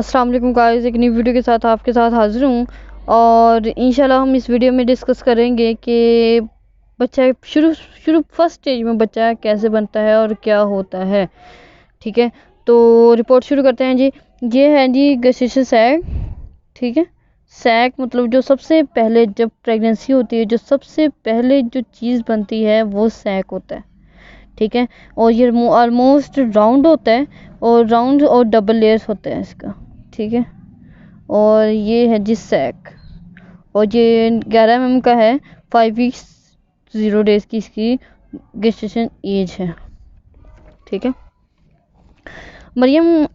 अस्सलाम वालेकुम गाइस, एक नई वीडियो के साथ आपके साथ हाजिर हूँ। और इंशाल्लाह हम इस वीडियो में डिस्कस करेंगे कि बच्चा शुरू शुरू फर्स्ट स्टेज में बच्चा कैसे बनता है और क्या होता है। ठीक है, तो रिपोर्ट शुरू करते हैं जी। ये है जी गेस्टेशन सैक। ठीक है, सैक मतलब जो सबसे पहले जब प्रेगनेंसी होती है, जो सबसे पहले जो चीज़ बनती है वो सैक होता है। ठीक है, और ये ऑलमोस्ट राउंड होता है और राउंड और डबल लेयर्स होता है इसका। ठीक है, और ये है जी सैक, और ये 11 mm का है। 5 वीक्स 0 डेज की इसकी गेस्टेशन एज है। ठीक है, मरियम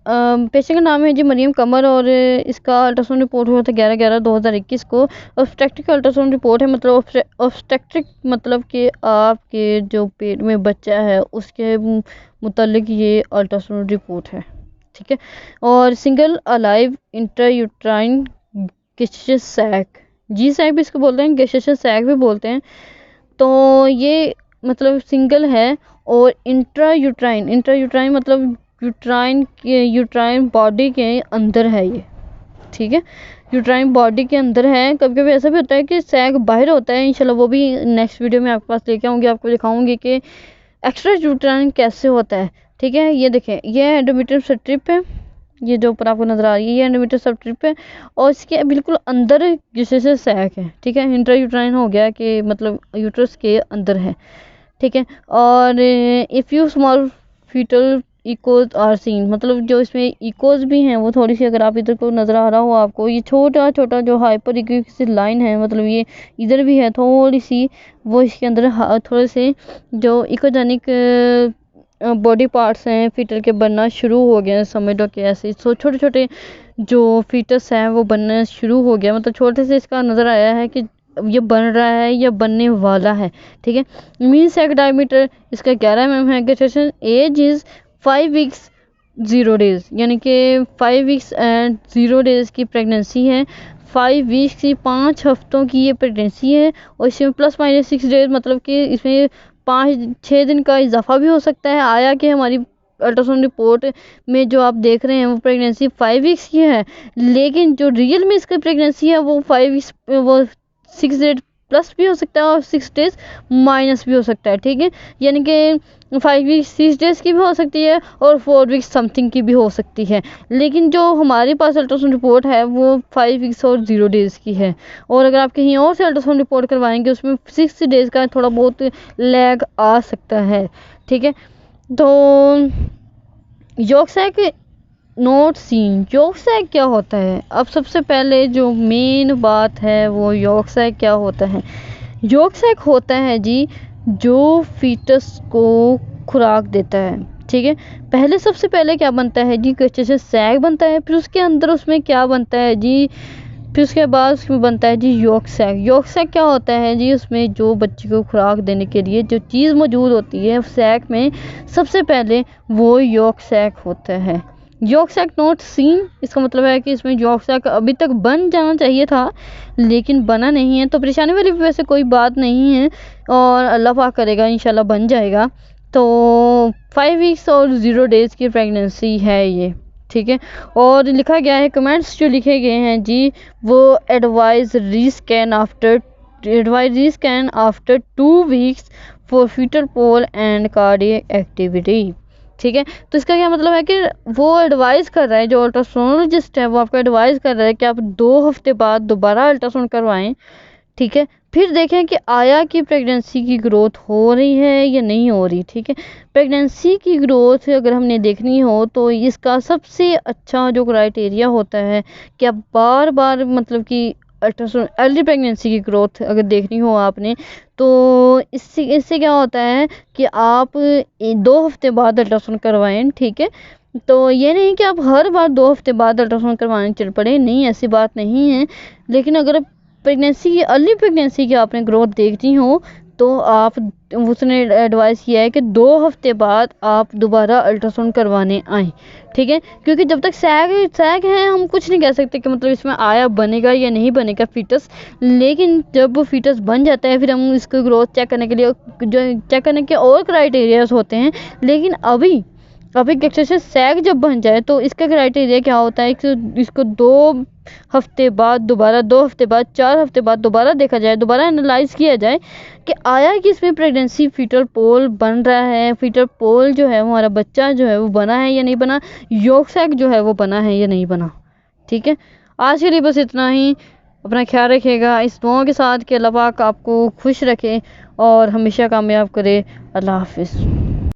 पेशेंट का नाम है जी मरियम कमर, और इसका अल्ट्रासाउंड रिपोर्ट हुआ था 11/11/2021 को। ऑब्स्टेट्रिक अल्ट्रासाउंड रिपोर्ट है, मतलब ऑब्स्टेट्रिक मतलब कि आपके जो पेट में बच्चा है उसके मुतालिक ये अल्ट्रासाउंड रिपोर्ट है। ठीक है, और single alive intrauterine gestation sac, G sac भी इसको बोलते हैं, गेस्टेशन सैक भी बोलते हैं। तो ये मतलब सिंगल है, और इंट्रायूट्राइन मतलब यूट्राइन बॉडी के अंदर है ये। ठीक है, यूट्राइन बॉडी के अंदर है। कभी कभी ऐसा भी होता है कि सैक बाहर होता है, इंशाल्लाह वो भी नेक्स्ट वीडियो में आपके पास लेके आऊँगी, आपको दिखाऊंगी कि एक्स्ट्रा यूट्राइन कैसे होता है। ठीक है, ये देखें, ये एंडोमेट्रियम स्ट्रिप है, ये जो ऊपर आपको नजर आ रही है ये एंडोमेट्रियम स्ट्रिप है, और इसके बिल्कुल अंदर जिससे से सैक है। ठीक है, इंट्रायूट्राइन हो गया कि मतलब यूट्रस के अंदर है। ठीक है, और if you small fetal echoes are seen, मतलब जो इसमें इकोज भी हैं वो थोड़ी सी, अगर आप इधर को नज़र आ रहा हो आपको, ये छोटा छोटा जो हाइपर इक्विक लाइन है, मतलब ये इधर भी है थोड़ी सी, वो इसके अंदर थोड़े से जो इकोजेनिक बॉडी पार्ट्स हैं फीटल के बनना शुरू हो गए हैं। समझ लो कि ऐसे छोटे छोटे जो फीटस हैं वो बनना शुरू हो गया, मतलब छोटे से इसका नज़र आया है कि ये बन रहा है या बनने वाला है। ठीक है, मीन सैक डायमीटर इसका 11 mm है। Gestation age is 5 weeks 0 days, यानी कि 5 वीक्स एंड 0 डेज की प्रेगनेंसी है। 5 वीक्स की 5 हफ्तों की ये प्रेगनेंसी है, और इसमें +- 6 डेज, मतलब कि इसमें 5-6 दिन का इजाफा भी हो सकता है। आया कि हमारी अल्ट्रासाउंड रिपोर्ट में जो आप देख रहे हैं वो प्रेगनेंसी 5 वीक्स की है, लेकिन जो रियल में इसकी प्रेगनेंसी है वो 5 वीक्स वो 6 डेज प्लस भी हो सकता है और 6 डेज माइनस भी हो सकता है। ठीक है, यानी कि 5 वीक्स 6 डेज की भी हो सकती है और 4 वीक्स समथिंग की भी हो सकती है, लेकिन जो हमारे पास अल्ट्रासाउंड रिपोर्ट है वो 5 वीक्स और 0 डेज की है। और अगर आप कहीं और से अल्ट्रासाउंड रिपोर्ट करवाएंगे उसमें 6 डेज का थोड़ा बहुत लैग आ सकता है। ठीक है, तो yolk sac not seen, yolk sac क्या होता है। अब सबसे पहले जो मेन बात है वो यॉर्क सैक क्या होता है। यॉर्क सैक होता है जी जो फीटस को खुराक देता है। ठीक है, पहले सबसे पहले क्या बनता है जी, गेस्टेशन सैक बनता है, फिर उसके अंदर उसमें क्या बनता है जी, फिर उसके बाद उसमें बनता है जी यॉर्क सैक। यॉर्क सैक क्या होता है जी, उसमें जो बच्चे को खुराक देने के लिए जो चीज़ मौजूद होती है सैक में, सबसे पहले वो यॉर्क सैक होता है। यॉर्क सैक नॉट सीन, इसका मतलब है कि इसमें यॉर्क सैक अभी तक बन जाना चाहिए था लेकिन बना नहीं है, तो परेशानी वाली वैसे कोई बात नहीं है, और अल्लाह पाक करेगा इंशाल्लाह बन जाएगा। तो 5 वीक्स और 0 डेज़ की प्रेगनेंसी है ये। ठीक है, और लिखा गया है, कमेंट्स जो लिखे गए हैं जी, वो advise rescan after 2 weeks for fetal pole and cardiac activity. ठीक है, तो इसका क्या मतलब है कि वो एडवाइस कर रहा है, जो अल्ट्रासोनोलॉजिस्ट है वो आपको एडवाइस कर रहा है कि आप 2 हफ्ते बाद दोबारा अल्ट्रासाउंड करवाएं। ठीक है, फिर देखें कि आया कि प्रेगनेंसी की ग्रोथ हो रही है या नहीं हो रही। ठीक है, प्रेगनेंसी की ग्रोथ अगर हमने देखनी हो तो इसका सबसे अच्छा जो क्राइटेरिया होता है कि आप बार बार मतलब कि अल्ट्रासाउंड अर्ली प्रेगनेंसी की ग्रोथ अगर देखनी हो आपने, तो इससे इससे क्या होता है कि आप 2 हफ्ते बाद अल्ट्रासाउंड करवाएं। ठीक है, तो ये नहीं कि आप हर बार 2 हफ्ते बाद अल्ट्रासाउंड करवाने चल पड़े, नहीं ऐसी बात नहीं है, लेकिन अगर प्रेगनेंसी की अर्ली प्रेगनेंसी की आपने ग्रोथ देखनी हो तो आप, उसने एडवाइस किया है कि 2 हफ्ते बाद आप दोबारा अल्ट्रासाउंड करवाने आएँ। ठीक है, क्योंकि जब तक सैग है हम कुछ नहीं कह सकते कि मतलब इसमें आया बनेगा या नहीं बनेगा फीटस, लेकिन जब वो फीटस बन जाता है फिर हम इसको ग्रोथ चेक करने के लिए जो चेक करने के और क्राइटेरियाज होते हैं, लेकिन अभी अब एक अच्छे से सैग जब बन जाए तो इसका क्राइटेरिया क्या होता है कि इसको 2 हफ्ते बाद दोबारा, 2 हफ्ते बाद, 4 हफ्ते बाद दोबारा देखा जाए, दोबारा एनालाइज किया जाए कि आया कि इसमें प्रेगनेंसी फीटल पोल बन रहा है, फीटल पोल जो है हमारा बच्चा जो है वो बना है या नहीं बना, यॉर्क सैग जो है वो बना है या नहीं बना। ठीक है, आज के लिए बस इतना ही। अपना ख्याल रखिएगा इस दुआओं के साथ कि अल्लाह पाक आपको खुश रखे और हमेशा कामयाब करे। अल्लाह हाफिज़।